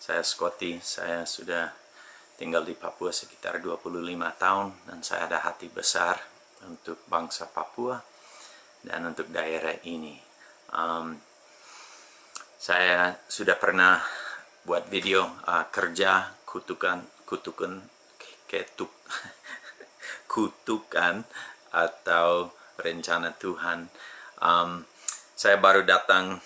Saya Scotty, saya sudah tinggal di Papua sekitar 25 tahun dan saya ada hati besar untuk bangsa Papua dan untuk daerah ini. Saya sudah pernah buat video kerja kutukan atau rencana Tuhan. Saya baru datang,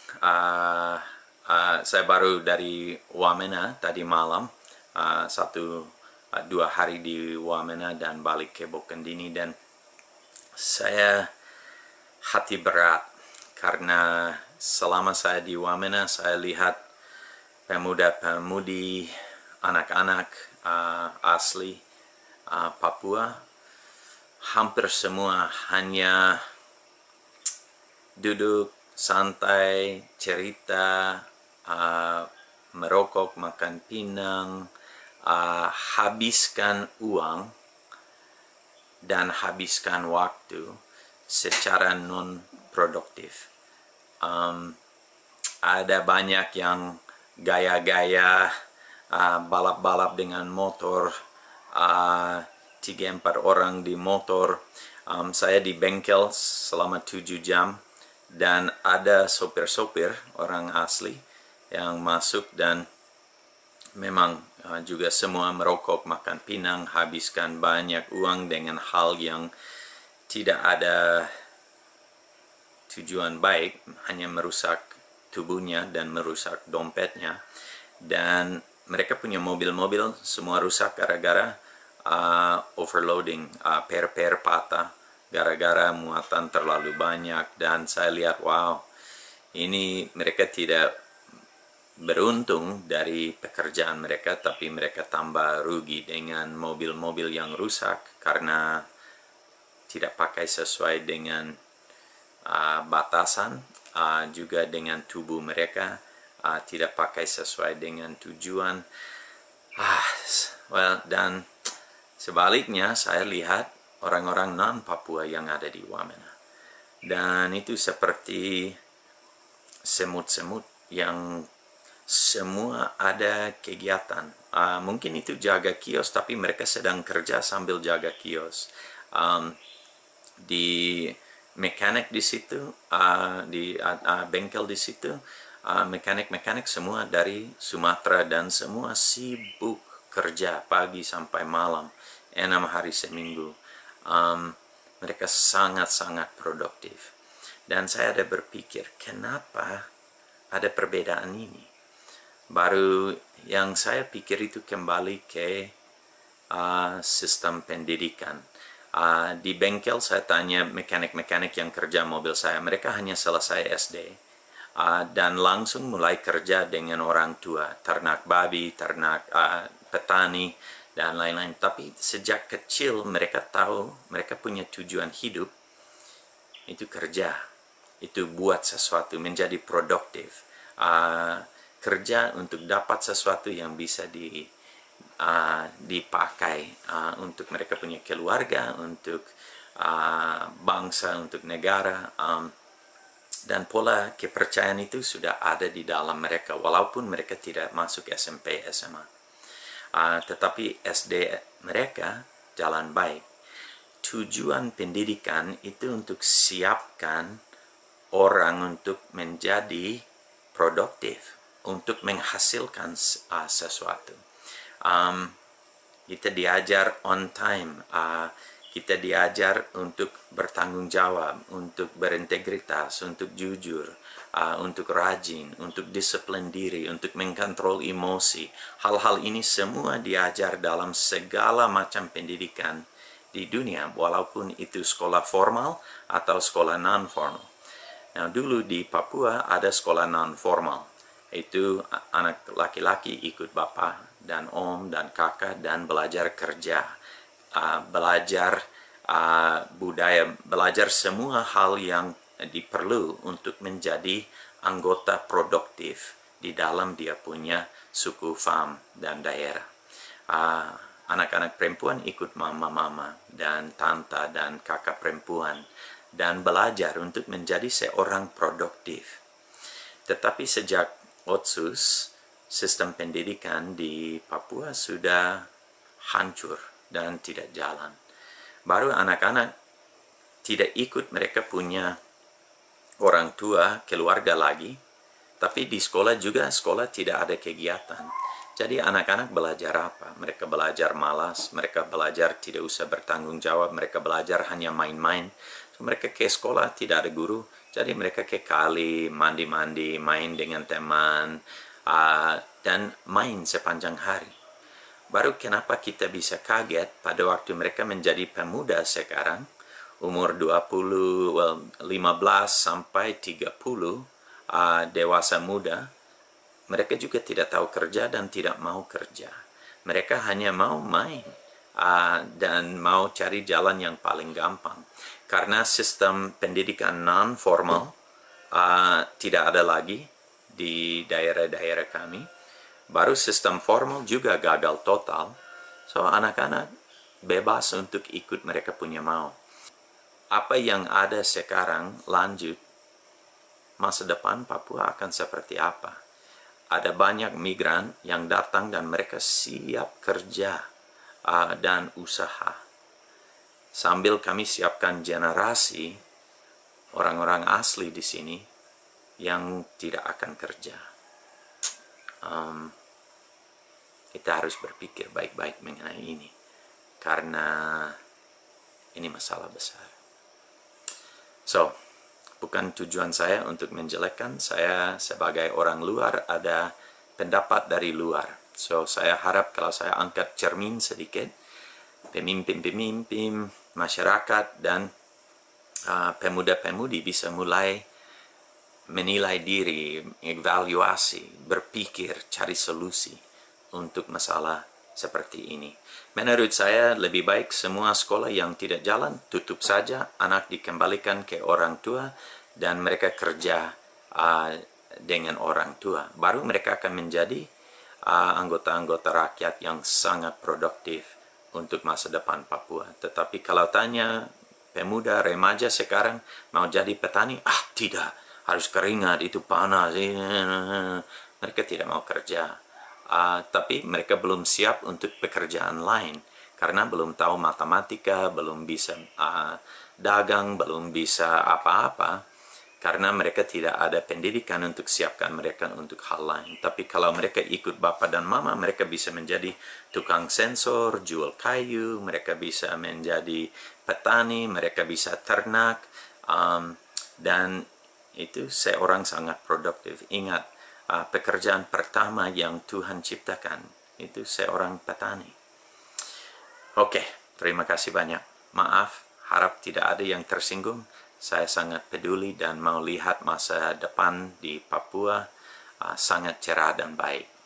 saya baru dari Wamena tadi malam, 2 hari di Wamena dan balik ke Bokendini, dan saya hati berat karena selama saya di Wamena saya lihat pemuda-pemudi, anak-anak asli Papua hampir semua hanya duduk santai, cerita, merokok, makan pinang, habiskan uang dan habiskan waktu secara non-produktif. Ada banyak yang gaya-gaya, balap-balap dengan motor, 3-4 orang di motor. Saya di bengkel selama 7 jam dan ada sopir-sopir orang asli yang masuk dan memang juga semua merokok, makan pinang, habiskan banyak uang dengan hal yang tidak ada tujuan baik, hanya merusak tubuhnya dan merusak dompetnya. Dan mereka punya mobil-mobil semua rusak gara-gara overloading, per patah gara-gara muatan terlalu banyak. Dan saya lihat, wow, ini mereka tidak beruntung dari pekerjaan mereka, tapi mereka tambah rugi dengan mobil-mobil yang rusak karena tidak pakai sesuai dengan batasan, juga dengan tubuh mereka tidak pakai sesuai dengan tujuan. Dan sebaliknya saya lihat orang-orang non-Papua yang ada di Wamena, dan itu seperti semut-semut yang semua ada kegiatan. Mungkin itu jaga kios, tapi mereka sedang kerja sambil jaga kios. Di mekanik di situ, di bengkel di situ, mekanik-mekanik semua dari Sumatera dan semua sibuk kerja pagi sampai malam, 6 hari seminggu. Mereka sangat-sangat produktif. Dan saya ada berpikir, kenapa ada perbedaan ini? Baru yang saya pikir itu kembali ke sistem pendidikan. Di bengkel saya tanya mekanik-mekanik yang kerja mobil saya, mereka hanya selesai SD dan langsung mulai kerja dengan orang tua, ternak babi, ternak petani, dan lain-lain. Tapi sejak kecil mereka tahu, mereka punya tujuan hidup, itu kerja, itu buat sesuatu, menjadi produktif, kerja untuk dapat sesuatu yang bisa dipakai untuk mereka punya keluarga, untuk bangsa, untuk negara. Dan pola kepercayaan itu sudah ada di dalam mereka walaupun mereka tidak masuk SMP, SMA. Tetapi SD mereka jalan baik. Tujuan pendidikan itu untuk siapkan orang untuk menjadi produktif, untuk menghasilkan sesuatu. Kita diajar on time, kita diajar untuk bertanggung jawab, untuk berintegritas, untuk jujur, untuk rajin, untuk disiplin diri, untuk mengkontrol emosi. Hal-hal ini semua diajar dalam segala macam pendidikan di dunia, walaupun itu sekolah formal atau sekolah non-formal. Nah, dulu di Papua ada sekolah non-formal. Itu anak laki-laki ikut bapak dan om dan kakak dan belajar kerja, belajar budaya, belajar semua hal yang diperlu untuk menjadi anggota produktif di dalam dia punya suku, fam, dan daerah. Anak-anak perempuan ikut mama-mama dan tante dan kakak perempuan dan belajar untuk menjadi seorang produktif. Tetapi sejak Otsus sistem pendidikan di Papua sudah hancur dan tidak jalan. Baru anak-anak tidak ikut, mereka punya orang tua, keluarga lagi, tapi di sekolah juga, sekolah tidak ada kegiatan. Jadi anak-anak belajar apa? Mereka belajar malas, mereka belajar tidak usah bertanggung jawab, mereka belajar hanya main-main. So, mereka ke sekolah tidak ada guru, jadi mereka ke kali, mandi-mandi, main dengan teman, dan main sepanjang hari. Baru kenapa kita bisa kaget pada waktu mereka menjadi pemuda sekarang, umur 15 sampai 30, dewasa muda, mereka juga tidak tahu kerja dan tidak mau kerja. Mereka hanya mau main dan mau cari jalan yang paling gampang. Karena sistem pendidikan non-formal tidak ada lagi di daerah-daerah kami. Baru sistem formal juga gagal total. So anak-anak bebas untuk ikut mereka punya mau. Apa yang ada sekarang lanjut, masa depan Papua akan seperti apa? Ada banyak migran yang datang dan mereka siap kerja dan usaha. Sambil kami siapkan generasi orang-orang asli di sini yang tidak akan kerja. Kita harus berpikir baik-baik mengenai ini, karena ini masalah besar. So, bukan tujuan saya untuk menjelekkan, saya sebagai orang luar ada pendapat dari luar. So, saya harap kalau saya angkat cermin sedikit, pemimpin-pemimpin, masyarakat, dan pemuda-pemudi bisa mulai menilai diri, evaluasi, berpikir, cari solusi untuk masalah seperti ini. Menurut saya lebih baik semua sekolah yang tidak jalan tutup saja, anak dikembalikan ke orang tua dan mereka kerja dengan orang tua. Baru mereka akan menjadi anggota-anggota rakyat yang sangat produktif untuk masa depan Papua. Tetapi kalau tanya pemuda, remaja sekarang mau jadi petani, tidak, harus keringat, itu panas, mereka tidak mau kerja. Tapi mereka belum siap untuk pekerjaan lain karena belum tahu matematika, belum bisa dagang, belum bisa apa-apa, karena mereka tidak ada pendidikan untuk siapkan mereka untuk hal lain. Tapi kalau mereka ikut bapak dan mama, mereka bisa menjadi tukang sensor, jual kayu, mereka bisa menjadi petani, mereka bisa ternak, dan itu seorang sangat produktif. Ingat, pekerjaan pertama yang Tuhan ciptakan itu seorang petani. Oke, terima kasih banyak. Maaf, harap tidak ada yang tersinggung. Saya sangat peduli dan mau lihat masa depan di Papua sangat cerah dan baik.